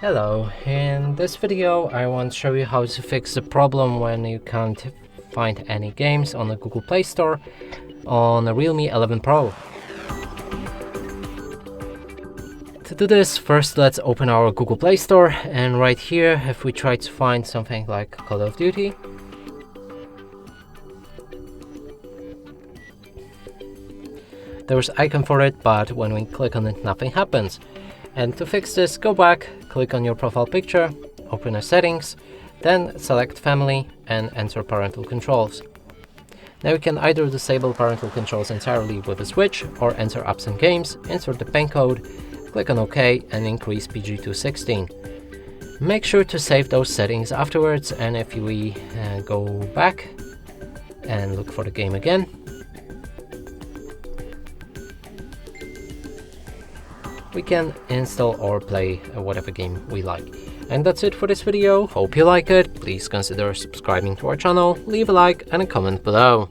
Hello, in this video I want to show you how to fix the problem when you can't find any games on the Google Play Store on the Realme 11 Pro. To do this, first let's open our Google Play Store, and right here if we try to find something like Call of Duty, there's an icon for it, but when we click on it nothing happens. And to fix this, go back, click on your profile picture, open the settings, then select family and enter parental controls. Now you can either disable parental controls entirely with a switch or enter apps and games, insert the PIN code, click on OK and increase PG to 16. Make sure to save those settings afterwards, and if we go back and look for the game again, we can install or play whatever game we like. And that's it for this video. Hope you like it. Please consider subscribing to our channel, leave a like and a comment below.